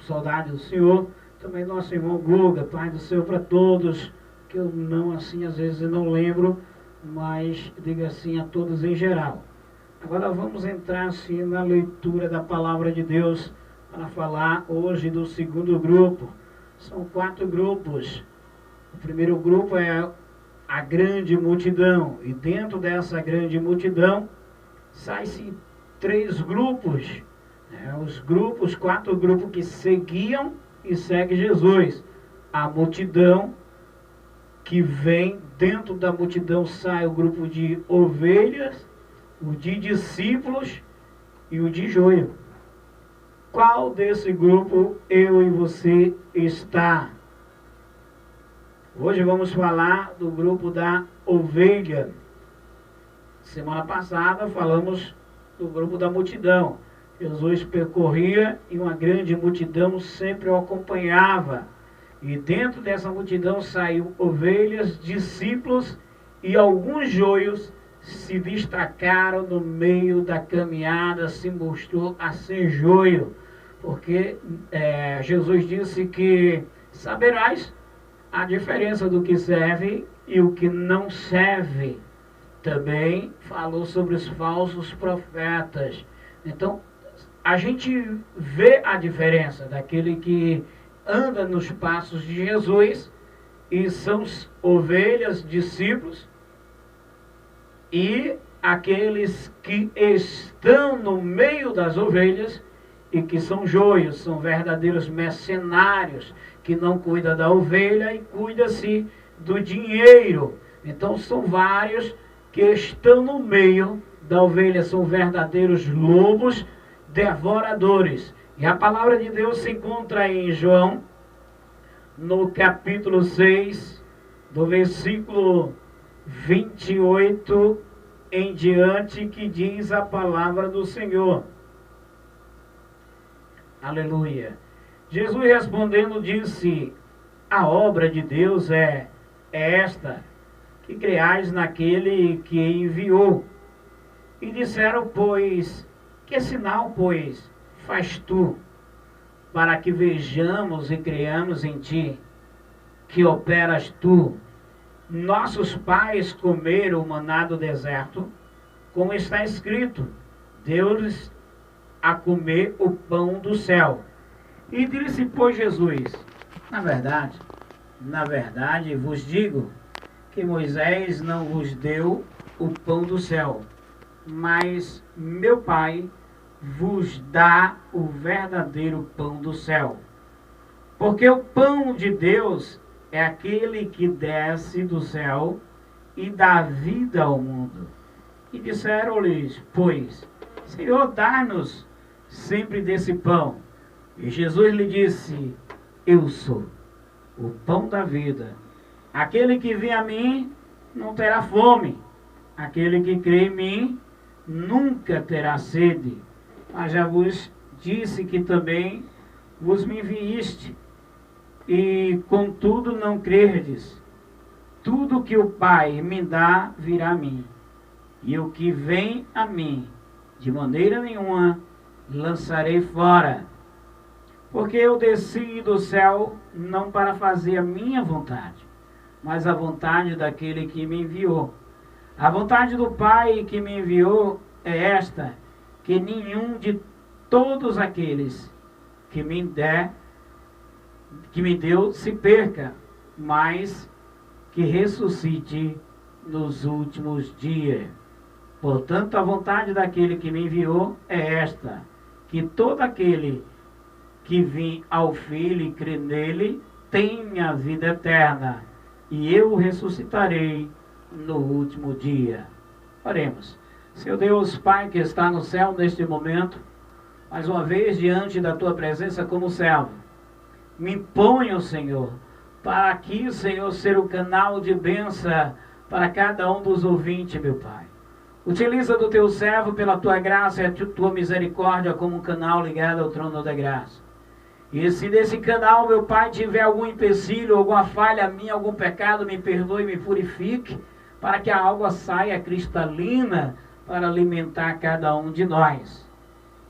saudade do Senhor. Também nosso irmão Guga, Pai do Senhor para todos, que eu não, assim, às vezes eu não lembro, mas diga assim a todos em geral. Agora vamos entrar assim na leitura da palavra de Deus para falar hoje do segundo grupo. São 4 grupos. O primeiro grupo é a grande multidão, e dentro dessa grande multidão sai-se 3 grupos, os grupos, 4 grupos que seguiam e seguem Jesus. A multidão que vem, dentro da multidão sai o grupo de ovelhas, o de discípulos e o de joio. Qual desse grupo eu e você está? Hoje vamos falar do grupo da ovelha. Semana passada falamos do grupo da multidão. Jesus percorria e uma grande multidão sempre o acompanhava. E dentro dessa multidão saíram ovelhas, discípulos e alguns joios se destacaram no meio da caminhada, se mostrou a ser joio. Porque Jesus disse que saberás a diferença do que serve e o que não serve. Também falou sobre os falsos profetas. Então, a gente vê a diferença daquele que anda nos passos de Jesus e são ovelhas, discípulos, e aqueles que estão no meio das ovelhas e que são joios, são verdadeiros mercenários, que não cuida da ovelha e cuida-se do dinheiro. Então são vários que estão no meio da ovelha, são verdadeiros lobos devoradores. E a palavra de Deus se encontra em João, no capítulo 6, do versículo 28 em diante, que diz a palavra do Senhor. Aleluia. Jesus respondendo disse: a obra de Deus é esta, que creais naquele que enviou. E disseram, pois, que sinal, pois, faz tu, para que vejamos e creamos em ti, que operas tu? Nossos pais comeram o maná do deserto, como está escrito, deu-lhes a comer o pão do céu. E disse, pois, Jesus, na verdade vos digo, que Moisés não vos deu o pão do céu, mas meu Pai vos dá o verdadeiro pão do céu. Porque o pão de Deus é aquele que desce do céu e dá vida ao mundo. E disseram-lhes, pois, Senhor, dá-nos sempre desse pão. E Jesus lhe disse, eu sou o pão da vida. Aquele que vem a mim não terá fome. Aquele que crê em mim nunca terá sede. Mas já vos disse que também vos me enviaste, e contudo não crerdes. Tudo que o Pai me dá virá a mim, e o que vem a mim, de maneira nenhuma lançarei fora. Porque eu desci do céu não para fazer a minha vontade, mas a vontade daquele que me enviou. A vontade do Pai que me enviou é esta, que nenhum de todos aqueles que me deu se perca, mas que ressuscite nos últimos dias. Portanto, a vontade daquele que me enviou é esta, que todo aquele que vem ao Filho e crê nele tenha vida eterna, e eu o ressuscitarei no último dia. Oremos. Seu Deus, Pai que está no céu neste momento, mais uma vez diante da tua presença como servo, me ponho, Senhor, para aqui, Senhor, ser o canal de bênção para cada um dos ouvintes, meu Pai. Utiliza do teu servo pela tua graça e a tua misericórdia como um canal ligado ao trono da graça. E se nesse canal, meu Pai, tiver algum empecilho, alguma falha minha, algum pecado, me perdoe e me purifique, para que a água saia cristalina para alimentar cada um de nós.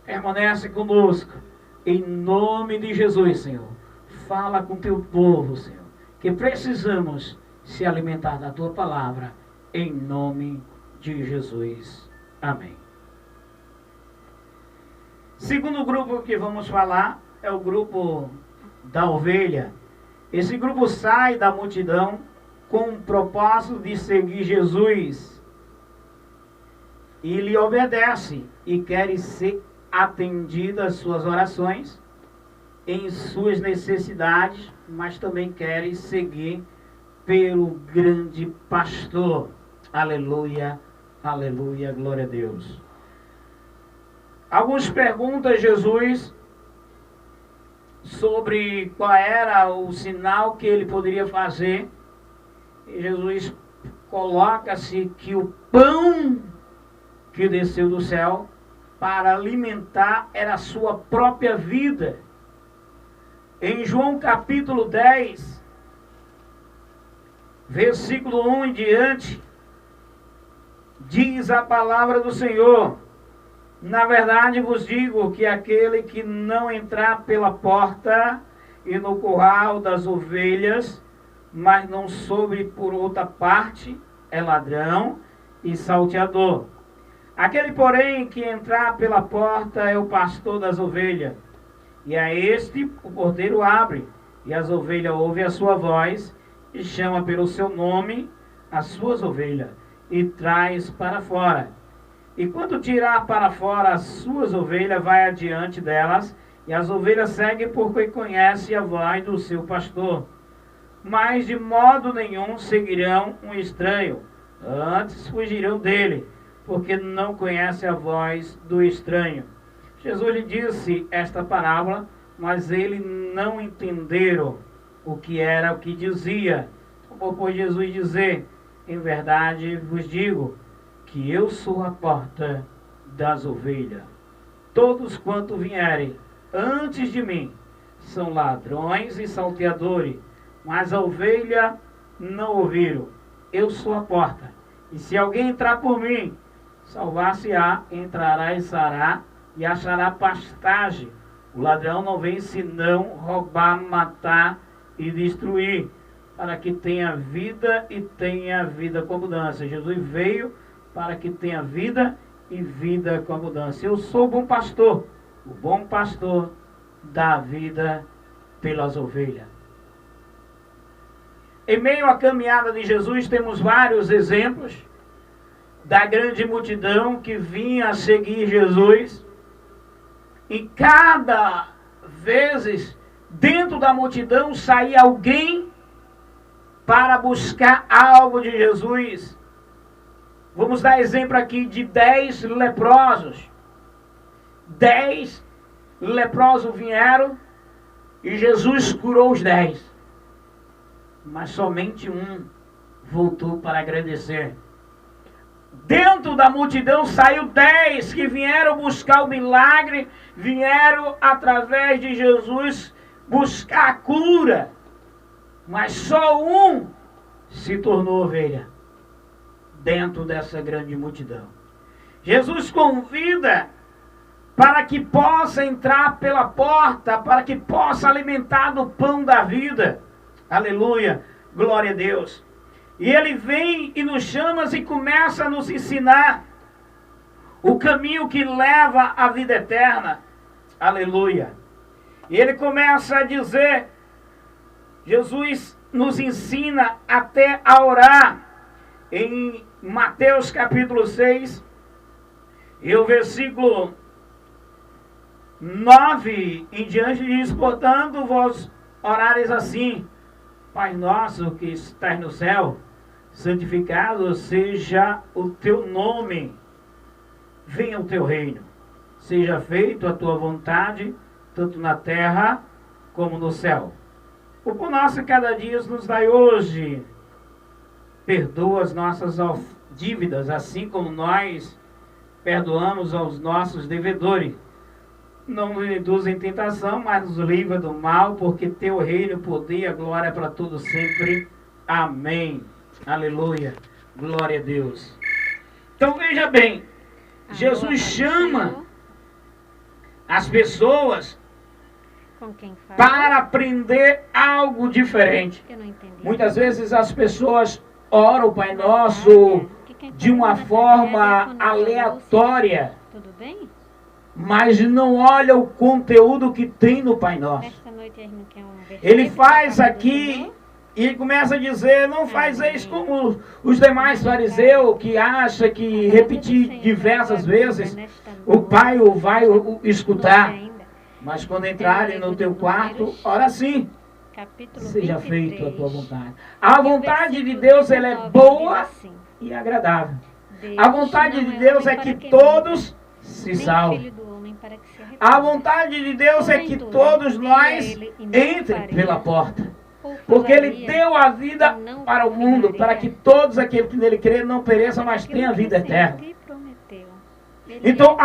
Permanece conosco, Em nome de Jesus, Senhor. Fala com teu povo, Senhor, que precisamos se alimentar da tua palavra, em nome de Jesus. Amém. Segundo grupo que vamos falar é o grupo da ovelha. Esse grupo sai da multidão com o propósito de seguir Jesus e lhe obedece e quer ser atendidas as suas orações em suas necessidades, mas também quer seguir pelo grande pastor. Aleluia, aleluia, glória a Deus. Alguns perguntam a Jesus sobre qual era o sinal que ele poderia fazer. E Jesus coloca-se que o pão que desceu do céu para alimentar era a sua própria vida. Em João capítulo 10, versículo 1 em diante, diz a palavra do Senhor: na verdade vos digo que aquele que não entrar pela porta e no curral das ovelhas, mas não soube por outra parte, é ladrão e salteador. Aquele, porém, que entrar pela porta é o pastor das ovelhas. E a este o porteiro abre, e as ovelhas ouvem a sua voz, e chama pelo seu nome as suas ovelhas, e traz para fora. E quando tirar para fora as suas ovelhas, vai adiante delas, e as ovelhas seguem porque conhecem a voz do seu pastor. Mas de modo nenhum seguirão um estranho, antes fugirão dele, porque não conhecem a voz do estranho. Jesus lhe disse esta parábola, mas eles não entenderam o que era o que dizia. Pois Jesus dizer: em verdade vos digo que eu sou a porta das ovelhas. Todos quanto vierem antes de mim são ladrões e salteadores, mas a ovelha não ouviram. Eu sou a porta, e se alguém entrar por mim, salvar-se-á, entrará e sairá, e achará pastagem. O ladrão não vem senão roubar, matar e destruir, para que tenha vida e tenha vida com abundância. Jesus veio para que tenha vida e vida com abundância. Eu sou o bom pastor. O bom pastor dá vida pelas ovelhas. Em meio à caminhada de Jesus, temos vários exemplos da grande multidão que vinha a seguir Jesus. E cada vez dentro da multidão saía alguém para buscar algo de Jesus. Vamos dar exemplo aqui de 10 leprosos. 10 leprosos vieram e Jesus curou os 10. Mas somente um voltou para agradecer. Dentro da multidão saiu 10 que vieram buscar o milagre, vieram através de Jesus buscar a cura. Mas só um se tornou ovelha dentro dessa grande multidão. Jesus convida para que possa entrar pela porta, para que possa alimentar do pão da vida. Aleluia, glória a Deus. E ele vem e nos chama e começa a nos ensinar o caminho que leva à vida eterna. Aleluia. E ele começa a dizer, Jesus nos ensina até a orar. Em Mateus capítulo 6, e o versículo 9 em diante diz: portanto, vós orareis assim: Pai nosso que estás no céu, santificado seja o teu nome, venha o teu reino, seja feita a tua vontade, tanto na terra como no céu. O pão nosso cada dia nos dai hoje. Perdoa as nossas dívidas, assim como nós perdoamos aos nossos devedores. Não nos induz em tentação, mas nos livra do mal, porque teu reino, o poder e a glória para todos sempre. Amém. Aleluia. Glória a Deus. Então veja bem, Jesus chama as pessoas Com quem fala? Para aprender algo diferente. Eu não entendi. Muitas vezes as pessoas oram o Pai Nosso de uma forma aleatória, Tudo bem? mas não olha o conteúdo que tem no Pai Nosso. Esta noite a gente quer um versículo Ele faz da palavra do aqui Senhor. e começa a dizer, não faz isso como os demais fariseus que acham que repetir diversas vezes o Pai o vai escutar. Mas quando entrarem no teu quarto, ora sim, Capítulo seja 23. feita a tua vontade. A vontade de Deus, ela é boa e agradável. A vontade de Deus é que todos se salvem. A vontade de Deus é que todos nós entrem pela porta. Porque Ele deu a vida para o mundo, para que todos aqueles que nele creem não pereçam, mas tenham a vida eterna. Então,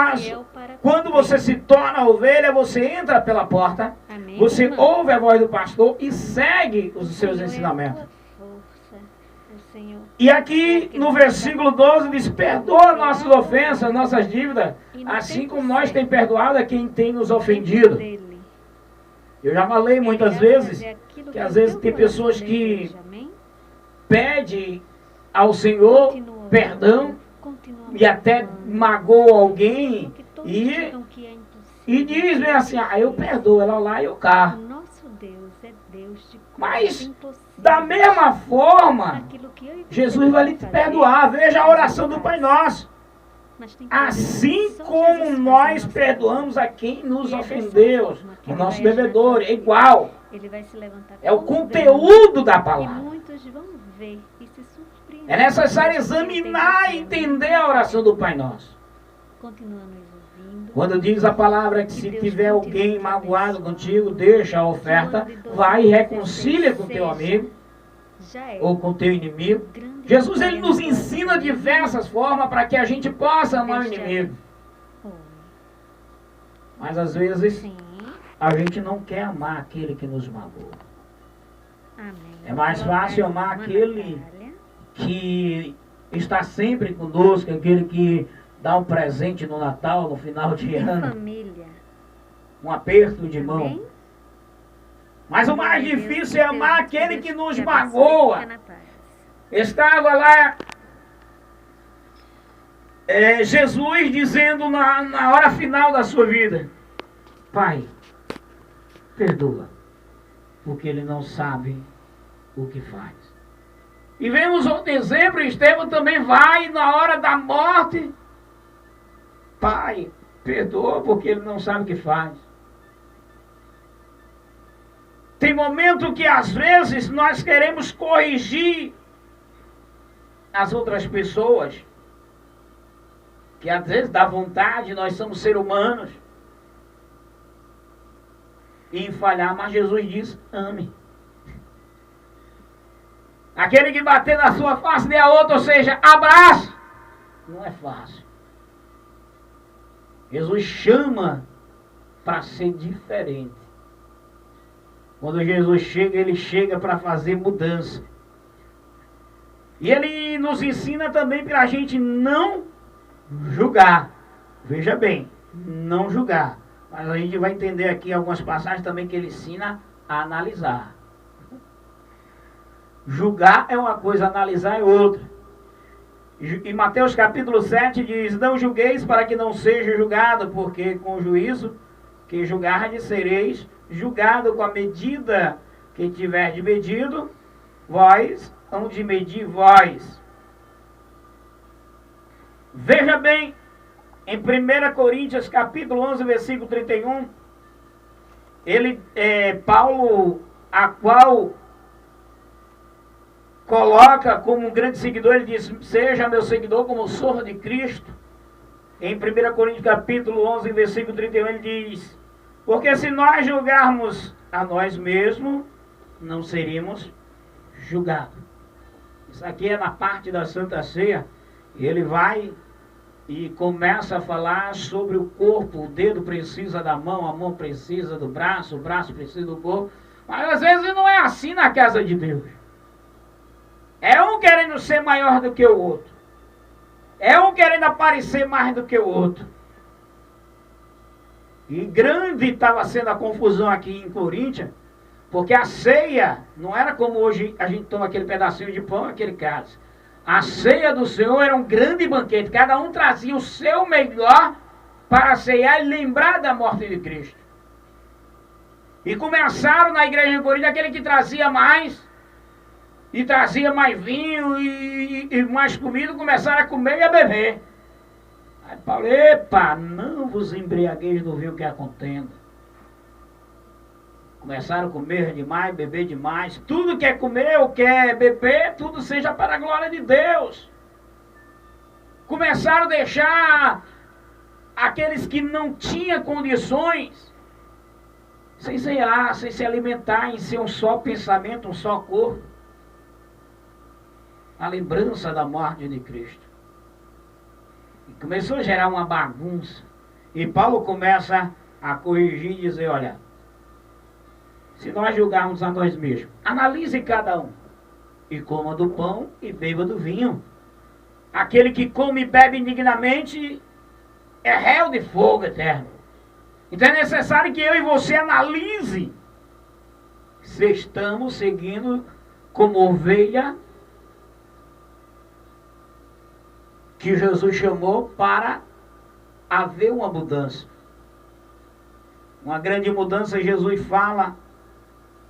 quando você se torna ovelha, você entra pela porta, você ouve a voz do pastor e segue os seus ensinamentos. E aqui no versículo 12 diz, perdoa nossas ofensas, nossas dívidas, assim como nós temos perdoado a quem tem nos ofendido. Eu já falei muitas vezes que às vezes tem pessoas que pedem ao Senhor perdão e até magoam alguém e diz bem assim, eu perdoo ela lá e eu cá. Mas da mesma forma, Jesus vai lhe perdoar. Veja a oração do Pai Nosso. Assim como nós perdoamos a quem nos ofendeu, o nosso devedor, é igual. É o conteúdo da palavra. É necessário examinar e entender a oração do Pai Nosso. Quando diz a palavra que se tiver alguém magoado contigo, deixa a oferta, vai e reconcilia com teu amigo ou com teu inimigo. Jesus, ele nos ensina diversas formas para que a gente possa amar o inimigo. Mas às vezes a gente não quer amar aquele que nos magoou. É mais fácil amar aquele que está sempre conosco, aquele que dá um presente no Natal, no final de ano, um aperto de mão. Mas o mais difícil é amar aquele que nos magoa. Estava lá Jesus dizendo na hora final da sua vida, Pai, perdoa, porque ele não sabe o que faz. E vemos outro exemplo, Estevão também vai na hora da morte, Pai, perdoa, porque ele não sabe o que faz. Tem momento que às vezes nós queremos corrigir as outras pessoas, que às vezes dá vontade, nós somos seres humanos, e falhar, mas Jesus diz, ame. Aquele que bater na sua face, dê a outra, ou seja, abraço. Não é fácil. Jesus chama para ser diferente. Quando Jesus chega, ele chega para fazer mudança. E ele nos ensina também para a gente não julgar. Veja bem, não julgar. Mas a gente vai entender aqui algumas passagens também que ele ensina a analisar. Julgar é uma coisa, analisar é outra. Em Mateus capítulo 7 diz, não julgueis para que não seja julgado, porque com o juízo que julgardes sereis julgado, com a medida que tiverdes medido, vós hão de medir vós. Veja bem, em 1 Coríntios capítulo 11, versículo 31, Paulo, a qual coloca como um grande seguidor, ele diz, seja meu seguidor como sou de Cristo. Em 1 Coríntios capítulo 11, versículo 31, ele diz, porque se nós julgarmos a nós mesmos, não seríamos julgados. Isso aqui é na parte da Santa Ceia. Ele vai e começa a falar sobre o corpo. O dedo precisa da mão, a mão precisa do braço, o braço precisa do corpo. Mas às vezes não é assim na casa de Deus. É um querendo ser maior do que o outro. É um querendo aparecer mais do que o outro. E grande estava sendo a confusão aqui em Coríntia, porque a ceia não era como hoje a gente toma aquele pedacinho de pão, aquele cálice. A ceia do Senhor era um grande banquete, cada um trazia o seu melhor para ceiar e lembrar da morte de Cristo. E começaram na igreja de Corinto aquele que trazia mais, e trazia mais vinho e mais comida, começaram a comer e a beber. Aí Paulo, epa, não vos embriagueis do vinho que é a contenda. Começaram a comer demais, beber demais. Tudo que é comer ou quer beber, tudo seja para a glória de Deus. Começaram a deixar aqueles que não tinham condições, sem ceiar, sem se alimentar, em ser um só pensamento, um só corpo. A lembrança da morte de Cristo. E começou a gerar uma bagunça. E Paulo começa a corrigir e dizer, olha, se nós julgarmos a nós mesmos, analise cada um, e coma do pão e beba do vinho. Aquele que come e bebe indignamente é réu de fogo eterno. Então é necessário que eu e você analise se estamos seguindo como ovelha que Jesus chamou para haver uma mudança. Uma grande mudança, Jesus fala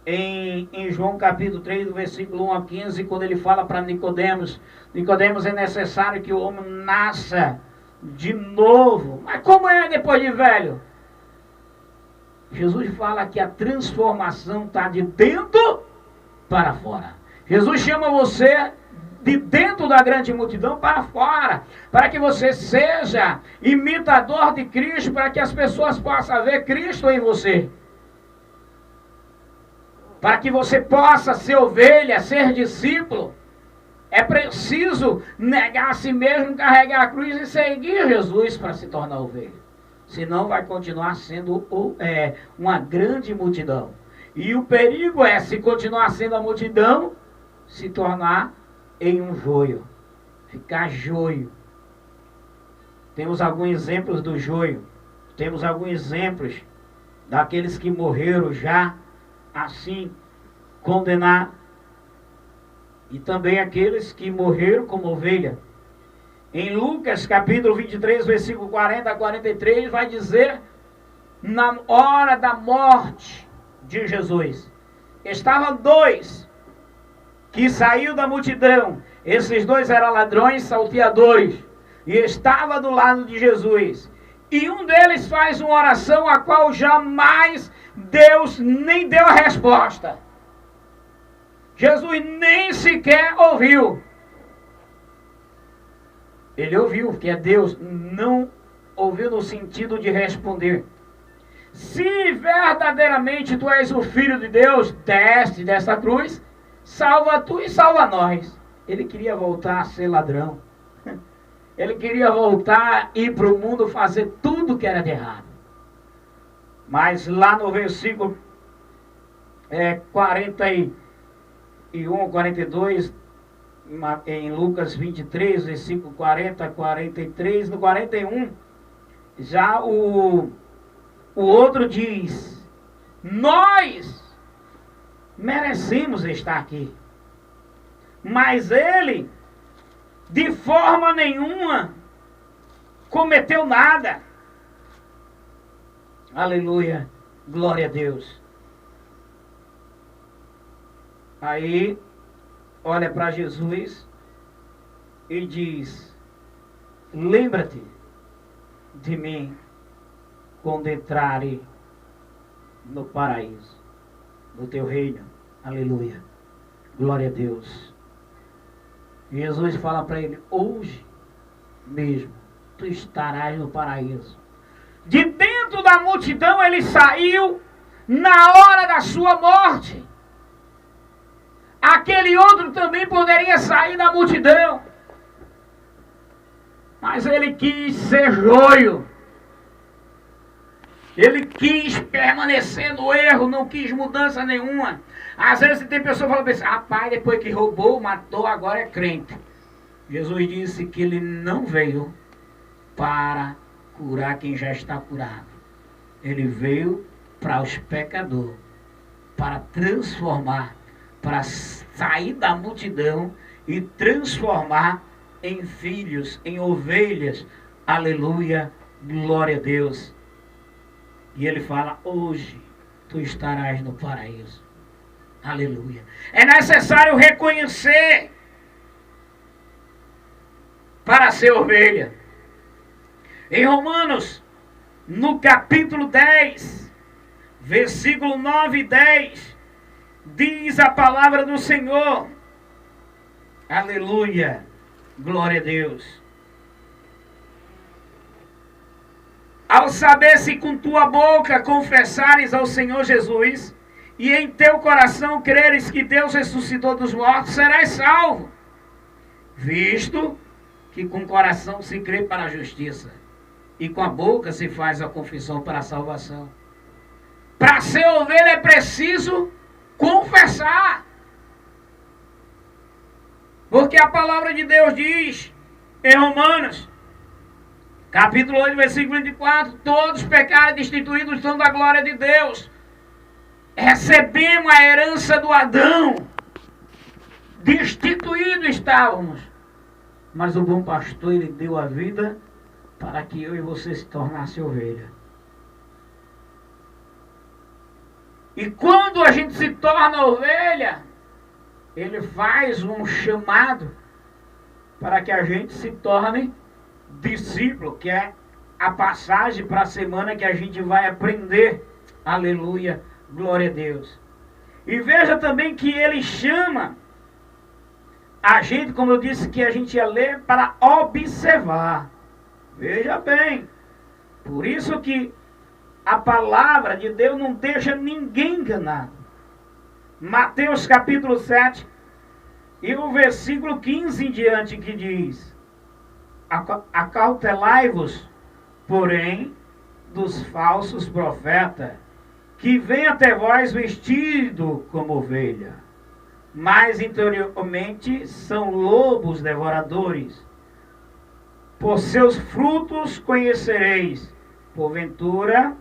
em João capítulo 3, do versículo 1 a 15, quando ele fala para Nicodemos, Nicodemos, é necessário que o homem nasça de novo. Mas como é depois de velho? Jesus fala que a transformação está de dentro para fora. Jesus chama você de dentro da grande multidão para fora, para que você seja imitador de Cristo, para que as pessoas possam ver Cristo em você. Para que você possa ser ovelha, ser discípulo, é preciso negar a si mesmo, carregar a cruz e seguir Jesus para se tornar ovelha. Senão vai continuar sendo uma grande multidão. E o perigo é, se continuar sendo a multidão, se tornar em um joio. Ficar joio. Temos alguns exemplos do joio. Temos alguns exemplos daqueles que morreram já assim, condenar. E também aqueles que morreram como ovelha. Em Lucas capítulo 23, versículo 40 a 43, vai dizer, na hora da morte de Jesus, estavam dois que saiu da multidão. Esses dois eram ladrões, salteadores, e estava do lado de Jesus. E um deles faz uma oração a qual jamais Deus nem deu a resposta. Jesus nem sequer ouviu. Ele ouviu, porque é Deus, não ouviu no sentido de responder. Se verdadeiramente tu és o Filho de Deus, desce dessa cruz, salva tu e salva nós. Ele queria voltar a ser ladrão. Ele queria voltar a ir para o mundo fazer tudo que era de errado. Mas lá no versículo 41, 42, em Lucas 23, versículo 40 a 43, no 41, já o outro diz, nós merecemos estar aqui. Mas ele, de forma nenhuma, cometeu nada. Aleluia, glória a Deus. Aí, olha para Jesus e diz, lembra-te de mim quando entrare no paraíso, no teu reino. Aleluia, glória a Deus. Jesus fala para ele, hoje mesmo tu estarás no paraíso. De dentro da multidão ele saiu na hora da sua morte. Aquele outro também poderia sair da multidão, mas ele quis ser joio. Ele quis permanecer no erro, não quis mudança nenhuma. Às vezes tem pessoa que fala assim, rapaz, depois que roubou, matou, agora é crente. Jesus disse que ele não veio para curar quem já está curado. Ele veio para os pecadores, para transformar, para sair da multidão e transformar em filhos, em ovelhas. Aleluia, glória a Deus. E ele fala: hoje tu estarás no paraíso. Aleluia. É necessário reconhecer para ser ovelha. Em Romanos, no capítulo 10, versículo 9 e 10, diz a palavra do Senhor. Aleluia, glória a Deus. Ao saber se com tua boca confessares ao Senhor Jesus, e em teu coração creres que Deus ressuscitou dos mortos, serás salvo. Visto que com o coração se crê para a justiça, e com a boca se faz a confissão para a salvação. Para ser ovelha é preciso confessar. Porque a palavra de Deus diz, em Romanos, capítulo 8, versículo 24, todos pecaram e destituídos estão da glória de Deus. Recebemos a herança do Adão. Destituídos estávamos. Mas o bom pastor, ele deu a vida para que eu e você se tornasse ovelha. E quando a gente se torna ovelha, ele faz um chamado para que a gente se torne discípulo, que é a passagem para a semana que a gente vai aprender. Aleluia, glória a Deus. E veja também que ele chama a gente, como eu disse que a gente ia ler, para observar. Veja bem, por isso que a palavra de Deus não deixa ninguém enganado. Mateus capítulo 7 e o versículo 15 em diante, que diz: acautelai-vos, porém, dos falsos profetas, que vêm até vós vestido como ovelha, mas interiormente são lobos devoradores. Por seus frutos conhecereis. Porventura,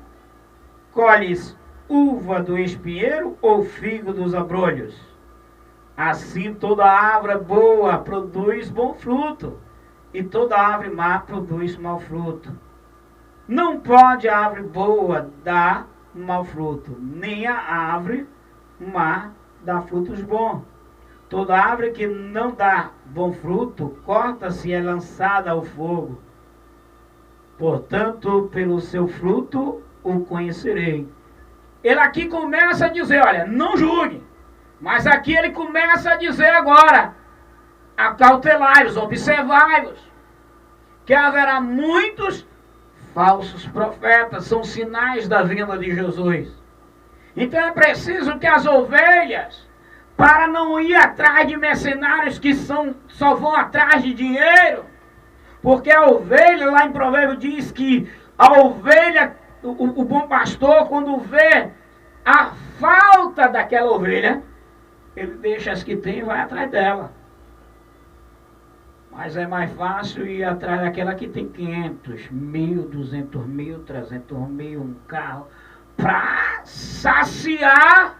colhes uva do espinheiro ou figo dos abrolhos? Assim toda árvore boa produz bom fruto, e toda árvore má produz mau fruto. Não pode a árvore boa dar mau fruto, nem a árvore má dar frutos bons. Toda árvore que não dá bom fruto, corta-se e é lançada ao fogo. Portanto, pelo seu fruto o conhecerei. Ele aqui começa a dizer, olha, não julgue. Mas aqui ele começa a dizer agora, acautelai-vos, observai-vos, que haverá muitos falsos profetas, são sinais da vinda de Jesus. Então é preciso que as ovelhas, para não ir atrás de mercenários que só vão atrás de dinheiro, porque a ovelha, lá em Provérbios diz que a ovelha, o bom pastor, quando vê a falta daquela ovelha, ele deixa as que tem e vai atrás dela. Mas é mais fácil ir atrás daquela que tem 500, 1.000, 200.000, 300.000, um carro, para saciar,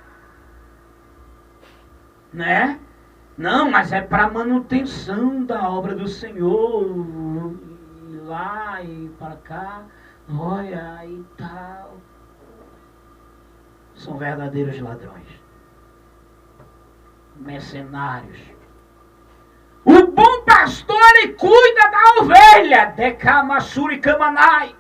né? Não, mas é para manutenção da obra do Senhor, ir lá e para cá, olha e tal. São verdadeiros ladrões, mercenários. O bom pastor, ele cuida da ovelha, Decamassuri Camanai.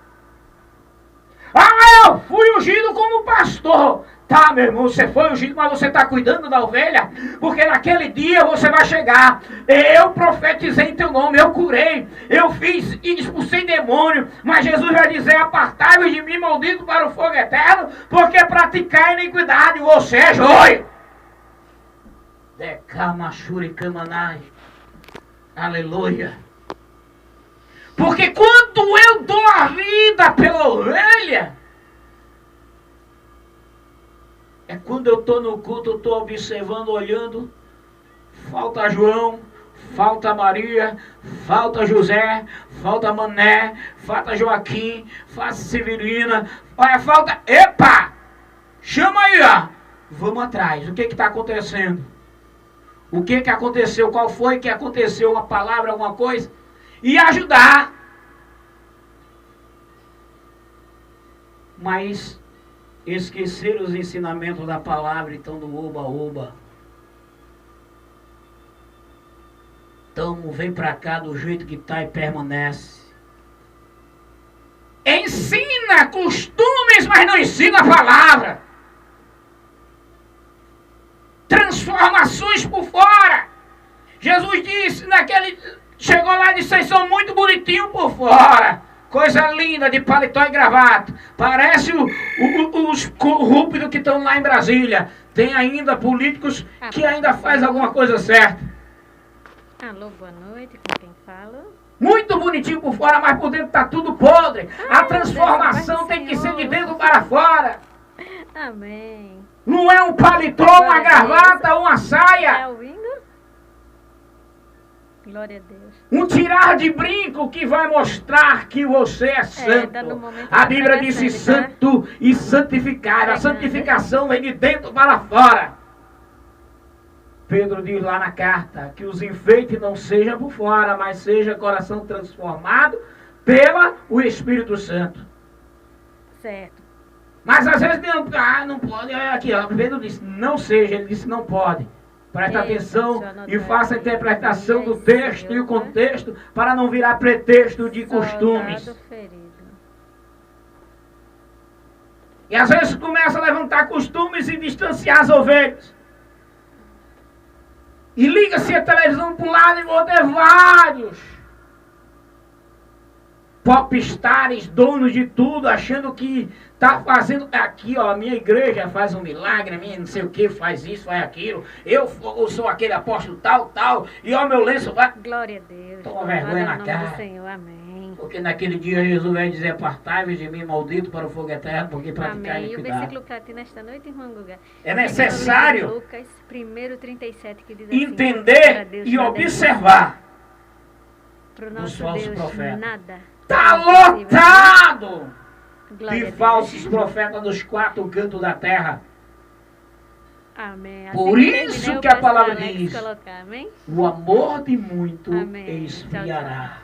Ah, eu fui ungido como pastor. Tá, meu irmão, você foi ungido, mas você está cuidando da ovelha? Porque naquele dia você vai chegar. Eu profetizei em teu nome, eu curei, eu fiz e expulsei demônio. Mas Jesus vai dizer, apartai-vos de mim, maldito, para o fogo eterno, porque praticar iniquidade, você é joio. Decamassuri Camanai. Aleluia. Porque quando eu dou a vida pela ovelha, é quando eu estou no culto, eu estou observando, olhando, falta João, falta Maria, falta José, falta Mané, falta Joaquim, falta Severina, olha, falta, epa, chama aí, ó, vamos atrás, o que está acontecendo? O que aconteceu, qual foi que aconteceu, uma palavra, alguma coisa, e ajudar. Mas esqueceram os ensinamentos da palavra, então no oba-oba. Então vem pra cá do jeito que tá e permanece. Ensina costumes, mas não ensina a palavra. Transformações por fora. Jesus disse chegou lá e disse, vocês são muito bonitinhos por fora. Coisa linda de paletó e gravata. Parece os corruptos que estão lá em Brasília. Tem ainda políticos que ainda faz alguma coisa certa. Alô, boa noite, com quem fala? Muito bonitinho por fora, mas por dentro está tudo podre. A transformação tem que ser de dentro para fora. Amém. Não é um paletó, uma gravata, uma saia. Está ouvindo? Glória a Deus. Um tirar de brinco que vai mostrar que você é santo. Tá no momento A Bíblia disse santo e santificado. A santificação vem de dentro para fora. Pedro diz lá na carta que os enfeites não sejam por fora, mas seja coração transformado pelo Espírito Santo. Certo. Mas às vezes não pode. Aqui, ó, Pedro disse não seja, ele disse não pode. Presta atenção e faça a interpretação do texto e o contexto para não virar pretexto de costumes. E às vezes começa a levantar costumes e distanciar as ovelhas. E liga-se a televisão para um lado e vou ter vários popstars, donos de tudo, achando que está fazendo aqui, ó, a minha igreja faz um milagre, a minha não sei o que faz isso, faz aquilo, eu sou aquele apóstolo tal, e ó, meu lenço vai... Glória a Deus. Toma vergonha na cara. Senhor, amém. Porque naquele dia Jesus vai dizer, apartai-vos de mim, maldito, para o fogo eterno, porque praticar amém. iniquidade. E o versículo para ti nesta noite, irmão Guga? É necessário Lucas 1:37, que diz entender assim, e observar para o nosso falsos Deus profetas. nada. Está lotado Glória de falsos profetas dos quatro cantos da terra. Amém. Por Assim isso terminei, que a palavra Alex diz, colocar, amém? o amor de muito Amém. esfriará.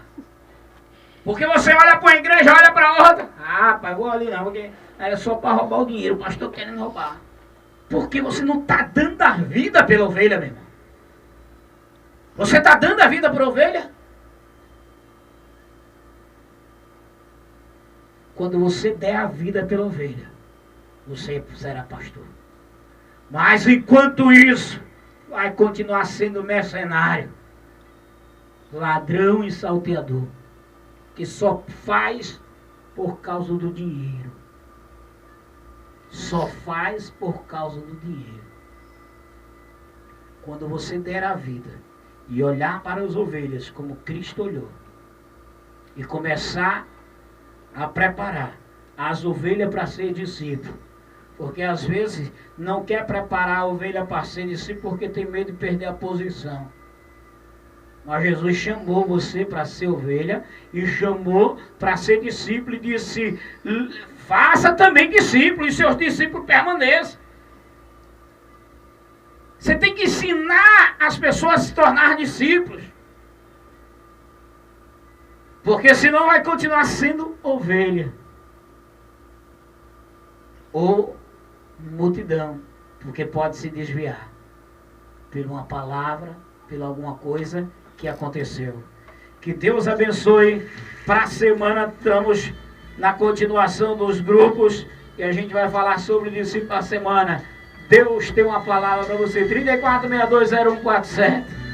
Porque você olha para uma igreja, olha para outra. Ah, pai, vou ali não, porque é só para roubar o dinheiro, o pastor querendo roubar. Porque você não está dando a vida pela ovelha, meu irmão. Você está dando a vida para a ovelha? Quando você der a vida pela ovelha, você será pastor. Mas enquanto isso, vai continuar sendo mercenário, ladrão e salteador, que só faz por causa do dinheiro. Só faz por causa do dinheiro. Quando você der a vida e olhar para as ovelhas como Cristo olhou, e começar a preparar as ovelhas para ser discípulo. Porque às vezes não quer preparar a ovelha para ser discípulo porque tem medo de perder a posição. Mas Jesus chamou você para ser ovelha e chamou para ser discípulo e disse, faça também discípulo e seus discípulos permaneçam. Você tem que ensinar as pessoas a se tornar discípulos. Porque senão vai continuar sendo ovelha. Ou multidão. Porque pode se desviar. Por uma palavra, por alguma coisa que aconteceu. Que Deus abençoe. Para a semana estamos na continuação dos grupos. E a gente vai falar sobre o discípulo da semana. Deus tem uma palavra para você. 34620147.